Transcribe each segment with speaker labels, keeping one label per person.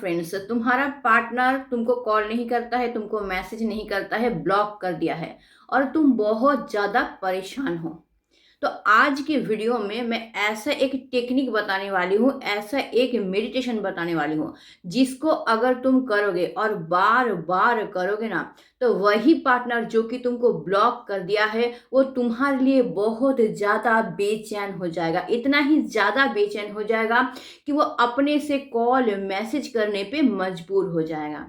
Speaker 1: Friends, तुम्हारा partner तुमको call नहीं करता है, तुमको मैसेज नहीं करता है, ब्लॉक कर दिया है और तुम बहुत ज़्यादा परेशान हो। तो आज के वीडियो में मैं ऐसा एक टेक्निक बताने वाली हूँ, ऐसा एक मेडिटेशन बताने वाली हूँ, जिसको अगर तुम करोगे और बार बार करोगे ना, तो वही पार्टनर जो कि तुमको ब्लॉक कर दिया है वो तुम्हारे लिए बहुत ज़्यादा बेचैन हो जाएगा। इतना ही ज़्यादा बेचैन हो जाएगा कि वो अपने से कॉल मैसेज करने पे मजबूर हो जाएगा।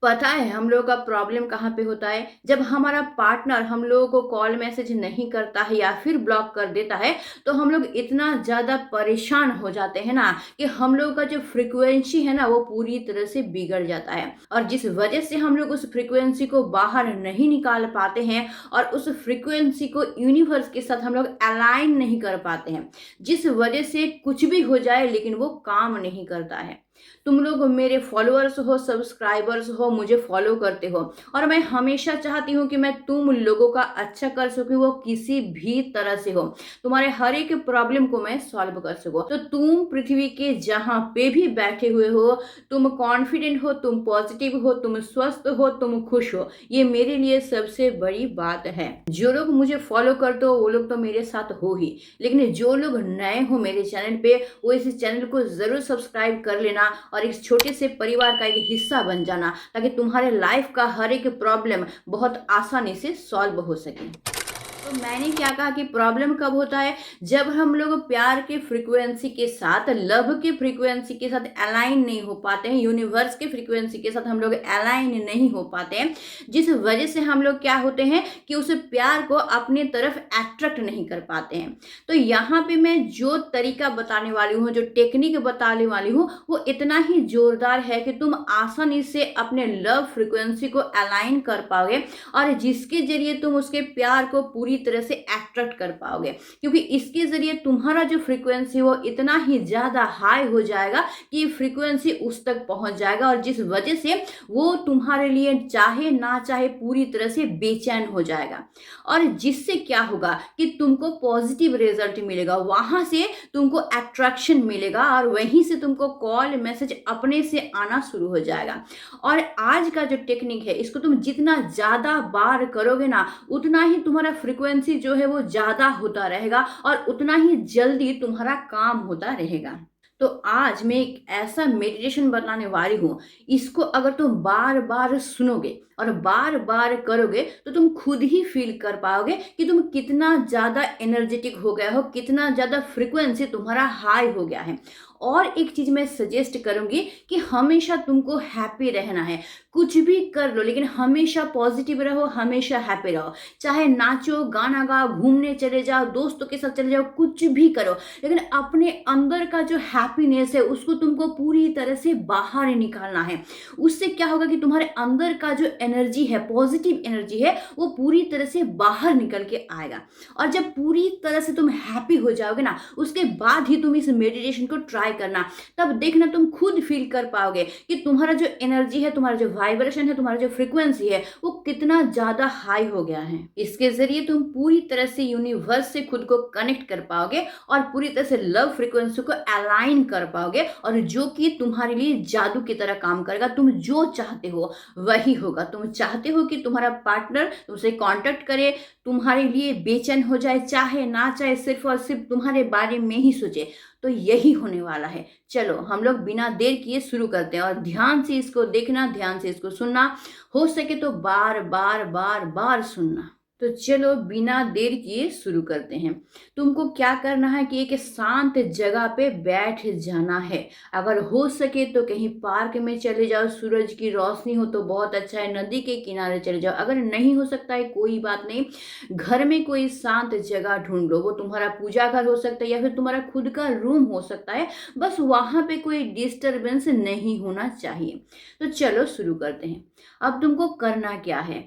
Speaker 1: पता है हम लोगों का प्रॉब्लम कहाँ पे होता है? जब हमारा पार्टनर हम लोगों को कॉल मैसेज नहीं करता है या फिर ब्लॉक कर देता है, तो हम लोग इतना ज़्यादा परेशान हो जाते हैं ना कि हम लोगों का जो फ्रीक्वेंसी है ना वो पूरी तरह से बिगड़ जाता है। और जिस वजह से हम लोग उस फ्रीक्वेंसी को बाहर नहीं निकाल पाते हैं और उस फ्रीक्वेंसी को यूनिवर्स के साथ हम लोग अलाइन नहीं कर पाते हैं, जिस वजह से कुछ भी हो जाए लेकिन वो काम नहीं करता है। तुम लोग मेरे फॉलोअर्स हो, सब्सक्राइबर्स हो, मुझे फॉलो करते हो और मैं हमेशा चाहती हूँ कि मैं तुम लोगों का अच्छा कर सकूँ, वो किसी भी तरह से हो, तुम्हारे हर एक प्रॉब्लम को मैं सॉल्व कर सकूँ। तो तुम पृथ्वी के जहाँ पे भी बैठे हुए हो, तुम कॉन्फिडेंट हो, तुम पॉजिटिव हो, तुम स्वस्थ हो, तुम खुश हो, ये मेरे लिए सबसे बड़ी बात है। जो लोग मुझे फॉलो करते हो वो लोग तो मेरे साथ हो ही, लेकिन जो लोग नए हो मेरे चैनल पे वो इस चैनल को जरूर सब्सक्राइब कर लेना और इस छोटे से परिवार का एक हिस्सा बन जाना, ताकि तुम्हारे लाइफ का हर एक प्रॉब्लम बहुत आसानी से सॉल्व हो सके। तो मैंने क्या कहा कि प्रॉब्लम कब होता है? जब हम लोग प्यार के फ्रीक्वेंसी के साथ, लव के फ्रीक्वेंसी के साथ अलाइन नहीं हो पाते हैं, यूनिवर्स के फ्रीक्वेंसी के साथ हम लोग अलाइन नहीं हो पाते हैं, जिस वजह से हम लोग क्या होते हैं कि उस प्यार को अपने तरफ अट्रैक्ट नहीं कर पाते हैं। तो यहाँ पे मैं जो तरीका बताने वाली हूँ, जो टेक्निक बताने वाली हूँ, वो इतना ही जोरदार है कि तुम आसानी से अपने लव फ्रीक्वेंसी को अलाइन कर पाओगे और जिसके जरिए तुम उसके प्यार को पूरी तरह से अट्रैक्ट कर पाओगे, क्योंकि इसके जरिए तुम्हारा जो फ्रीक्वेंसी वो इतना ही ज्यादा हाई हो जाएगा कि फ्रीक्वेंसी उस तक पहुंच जाएगा और जिस वजह से वो तुम्हारे लिए चाहे ना चाहे पूरी तरह से बेचैन हो जाएगा। और जिससे क्या होगा कि तुमको पॉजिटिव रिजल्ट मिलेगा, वहां से तुमको अट्रैक्शन मिलेगा और वहीं से तुमको कॉल मैसेज अपने से आना शुरू हो जाएगा। और आज का जो टेक्निक है इसको तुम जितना ज्यादा बार करोगे ना, उतना ही तुम्हारा फ्रीक्वेंसी जो है वो ज्यादा होता रहेगा और उतना ही जल्दी तुम्हारा काम होता रहेगा। तो आज मैं एक ऐसा मेडिटेशन बताने वाली हूँ, इसको अगर तुम बार बार सुनोगे और बार बार करोगे तो तुम खुद ही फील कर पाओगे कि तुम कितना ज्यादा एनर्जेटिक हो गए हो, कितना ज्यादा फ्रीक्वेंसी तुम्हारा हाई हो गया है। और एक चीज मैं सजेस्ट करूंगी कि हमेशा तुमको हैप्पी रहना है। कुछ भी कर लो लेकिन हमेशा पॉजिटिव रहो, हमेशा हैप्पी रहो। चाहे नाचो, गाना गाओ, घूमने चले जाओ, दोस्तों के साथ चले जाओ, कुछ भी करो, लेकिन अपने अंदर का जो हैप्पीनेस है उसको तुमको पूरी तरह से बाहर निकालना है। उससे क्या होगा कि तुम्हारे अंदर का जो एनर्जी है, पॉजिटिव एनर्जी है, वो पूरी तरह से बाहर निकल के आएगा। और जब पूरी तरह से तुम हैप्पी हो जाओगे ना, उसके बाद ही तुम इस मेडिटेशन को ट्राई करना। तब देखना तुम खुद फील कर पाओगे कि तुम्हारा जो एनर्जी है, तुम्हारा जो वाइब्रेशन है, तुम्हारा जो फ्रीक्वेंसी है वो कितना ज्यादा हाई हो गया है। इसके जरिए तुम पूरी तरह से यूनिवर्स से खुद को कनेक्ट कर पाओगे और पूरी तरह से लव फ्रीक्वेंसी को अलाइन कर पाओगे, और जो कि तुम्हारे लिए जादू की तरह काम करेगा। तुम जो चाहते हो वही होगा। तुम चाहते हो कि तुम्हारा पार्टनर तुमसे कांटेक्ट करे, तुम्हारे लिए बेचैन हो जाए, चाहे ना चाहे, सिर्फ और सिर्फ तुम्हारे बारे में ही सोचे, तो यही होने वाला है। चलो हम लोग बिना देर किए शुरू करते हैं और ध्यान से इसको देखना, ध्यान से इसको सुनना, हो सके तो बार बार बार बार सुनना। तो चलो बिना देर किए शुरू करते हैं। तुमको क्या करना है कि एक शांत जगह पे बैठ जाना है। अगर हो सके तो कहीं पार्क में चले जाओ, सूरज की रोशनी हो तो बहुत अच्छा है, नदी के किनारे चले जाओ। अगर नहीं हो सकता है कोई बात नहीं, घर में कोई शांत जगह ढूंढ लो। वो तुम्हारा पूजा घर हो सकता है या फिर तुम्हारा खुद का रूम हो सकता है, बस वहां पे कोई डिस्टरबेंस नहीं होना चाहिए। तो चलो शुरू करते हैं। अब तुमको करना क्या है,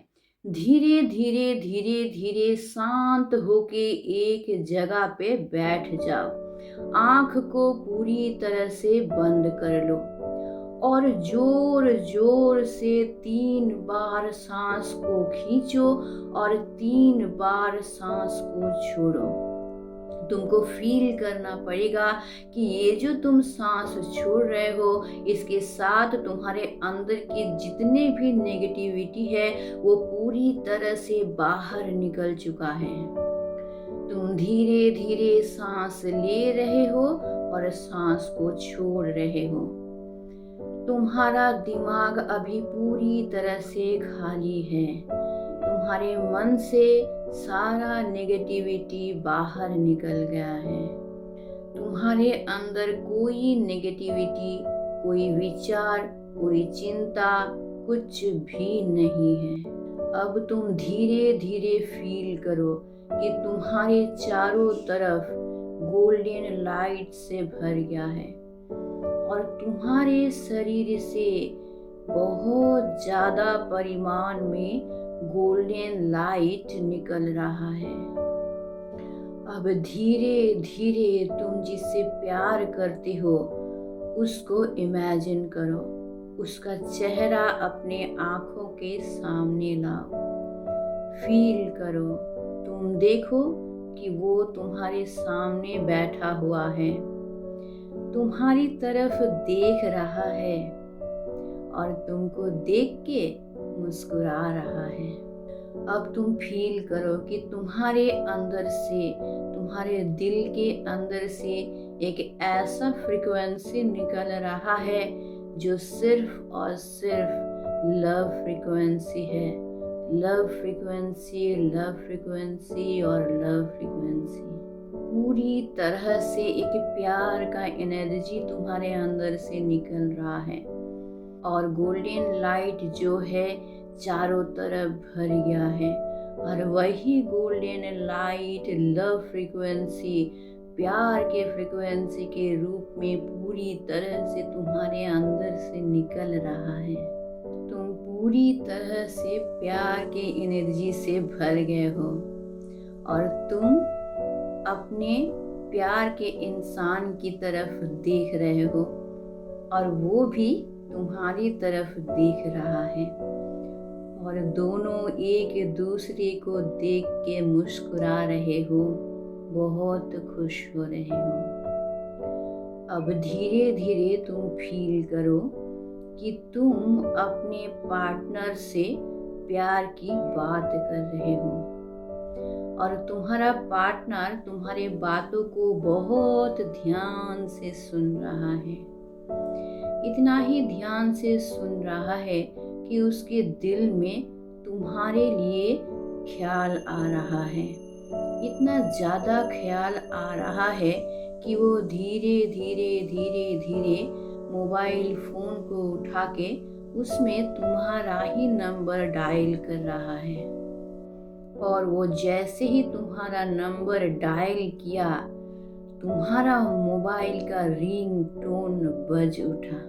Speaker 1: धीरे धीरे धीरे धीरे शांत होके एक जगह पे बैठ जाओ। आंख को पूरी तरह से बंद कर लो और जोर जोर से 3 बार सांस को खींचो और 3 बार सांस को छोड़ो। तुमको फील करना पड़ेगा कि ये जो तुम सांस छोड़ रहे हो, इसके साथ तुम्हारे अंदर की जितने भी नेगेटिविटी है वो पूरी तरह से बाहर निकल चुका है। तुम धीरे धीरे सांस ले रहे हो और सांस को छोड़ रहे हो। तुम्हारा दिमाग अभी पूरी तरह से खाली है। तुम्हारे मन से सारा नेगेटिविटी बाहर निकल गया है। तुम्हारे अंदर कोई नेगेटिविटी, कोई विचार, कोई चिंता कुछ भी नहीं है। अब तुम धीरे धीरे फील करो कि तुम्हारे चारों तरफ गोल्डन लाइट से भर गया है और तुम्हारे शरीर से बहुत ज़्यादा परिमाण में गोल्डन लाइट निकल रहा है। अब धीरे धीरे तुम जिससे प्यार करते हो उसको इमेजिन करो, उसका चेहरा अपने आँखों के सामने लाओ, फील करो। तुम देखो कि वो तुम्हारे सामने बैठा हुआ है, तुम्हारी तरफ देख रहा है और तुमको देख के मुस्कुरा रहा है। अब तुम फील करो कि तुम्हारे अंदर से, तुम्हारे दिल के अंदर से एक ऐसा फ्रीक्वेंसी निकल रहा है जो सिर्फ और सिर्फ लव फ्रीक्वेंसी है। लव फ्रीक्वेंसी, लव फ्रीक्वेंसी और लव फ्रीक्वेंसी। पूरी तरह से एक प्यार का एनर्जी तुम्हारे अंदर से निकल रहा है और गोल्डन लाइट जो है चारों तरफ भर गया है और वही गोल्डन लाइट लव फ्रीक्वेंसी, प्यार के फ्रीक्वेंसी के रूप में पूरी तरह से तुम्हारे अंदर से निकल रहा है। तुम पूरी तरह से प्यार के एनर्जी से भर गए हो और तुम अपने प्यार के इंसान की तरफ देख रहे हो और वो भी तुम्हारी तरफ देख रहा है और दोनों एक दूसरे को देख के मुस्कुरा रहे हो, बहुत खुश हो रहे हो। अब धीरे धीरे तुम फील करो कि तुम अपने पार्टनर से प्यार की बात कर रहे हो और तुम्हारा पार्टनर तुम्हारे बातों को बहुत ध्यान से सुन रहा है। इतना ही ध्यान से सुन रहा है कि उसके दिल में तुम्हारे लिए ख्याल आ रहा है। इतना ज़्यादा ख्याल आ रहा है कि वो धीरे धीरे धीरे धीरे मोबाइल फ़ोन को उठा के उसमें तुम्हारा ही नंबर डायल कर रहा है और वो जैसे ही तुम्हारा नंबर डायल किया, तुम्हारा मोबाइल का रिंग टोन बज उठा।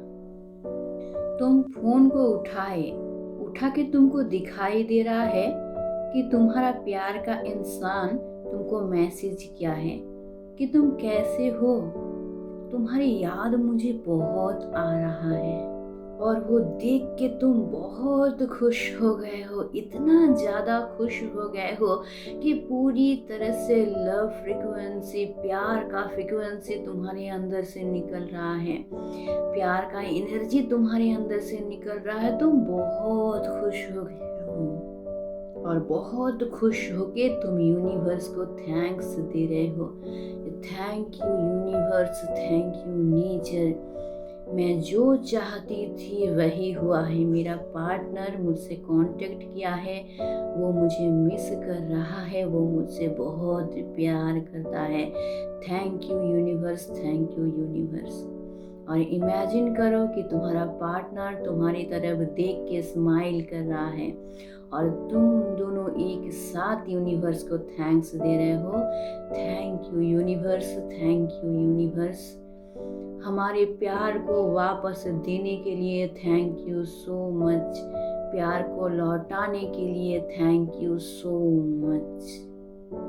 Speaker 1: तुम फोन को उठा के तुमको दिखाई दे रहा है कि तुम्हारा प्यार का इंसान तुमको मैसेज किया है कि तुम कैसे हो, तुम्हारी याद मुझे बहुत आ रहा है। और वो देख के तुम बहुत खुश हो गए हो, इतना ज़्यादा खुश हो गए हो कि पूरी तरह से लव फ्रीक्वेंसी, प्यार का फ्रीक्वेंसी तुम्हारे अंदर से निकल रहा है, प्यार का एनर्जी तुम्हारे अंदर से निकल रहा है। तुम बहुत खुश हो गए हो और बहुत खुश होके तुम यूनिवर्स को थैंक्स दे रहे हो। Thank you universe, thank you nature, मैं जो चाहती थी वही हुआ है। मेरा पार्टनर मुझसे कांटेक्ट किया है, वो मुझे मिस कर रहा है, वो मुझसे बहुत प्यार करता है। Thank you universe, thank you universe. और इमेजिन करो कि तुम्हारा पार्टनर तुम्हारी तरफ देख के स्माइल कर रहा है और तुम दोनों एक साथ यूनिवर्स को थैंक्स दे रहे हो। Thank you universe, thank you universe. हमारे प्यार को वापस देने के लिए थैंक यू सो मच, प्यार को लौटाने के लिए thank you so much,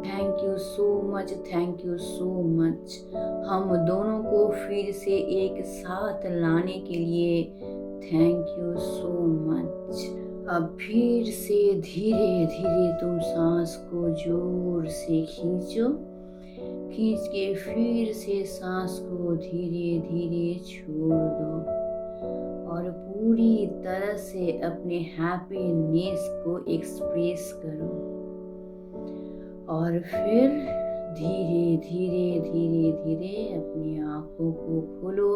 Speaker 1: thank you so much, thank you so much. हम दोनों को फिर से एक साथ लाने के लिए थैंक यू सो मच। अब फिर से धीरे धीरे तुम सांस को जोर से खींचो, खींच के फिर से सांस को धीरे धीरे छोड़ दो और पूरी तरह से अपने हैप्पीनेस को एक्सप्रेस करो। और फिर धीरे धीरे धीरे धीरे अपनी आँखों को खोलो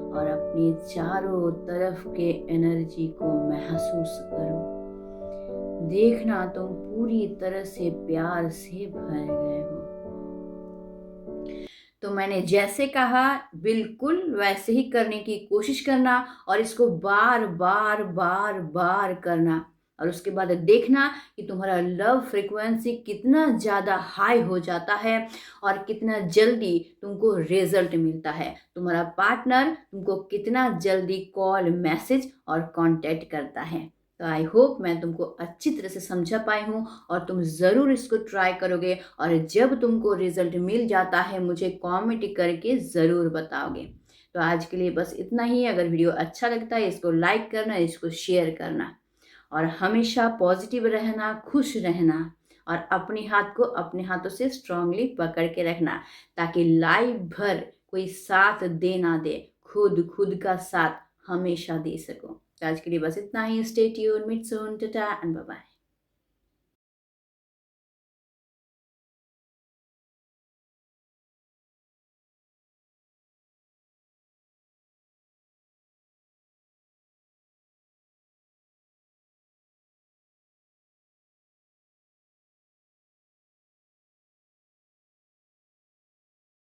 Speaker 1: और अपने चारों तरफ के एनर्जी को महसूस करो। देखना तुम पूरी तरह से प्यार से भर गए हो। तो मैंने जैसे कहा बिल्कुल वैसे ही करने की कोशिश करना और इसको बार बार बार बार करना और उसके बाद देखना कि तुम्हारा लव फ्रिक्वेंसी कितना ज़्यादा हाई हो जाता है और कितना जल्दी तुमको रिजल्ट मिलता है। तुम्हारा पार्टनर तुमको कितना जल्दी कॉल, मैसेज और कांटेक्ट करता है। तो आई होप मैं तुमको अच्छी तरह से समझा पाई हूँ और तुम ज़रूर इसको ट्राई करोगे और जब तुमको रिजल्ट मिल जाता है मुझे कमेंट करके ज़रूर बताओगे। तो आज के लिए बस इतना ही। अगर वीडियो अच्छा लगता है इसको लाइक करना, इसको शेयर करना और हमेशा पॉजिटिव रहना, खुश रहना और अपने हाथ को अपने हाथों से स्ट्रांगली पकड़ के रखना ताकि लाइफ भर कोई साथ दे ना दे, खुद का साथ हमेशा दे सको। तो आज के लिए बस इतना ही। Stay tuned, meet soon, tata and bye bye.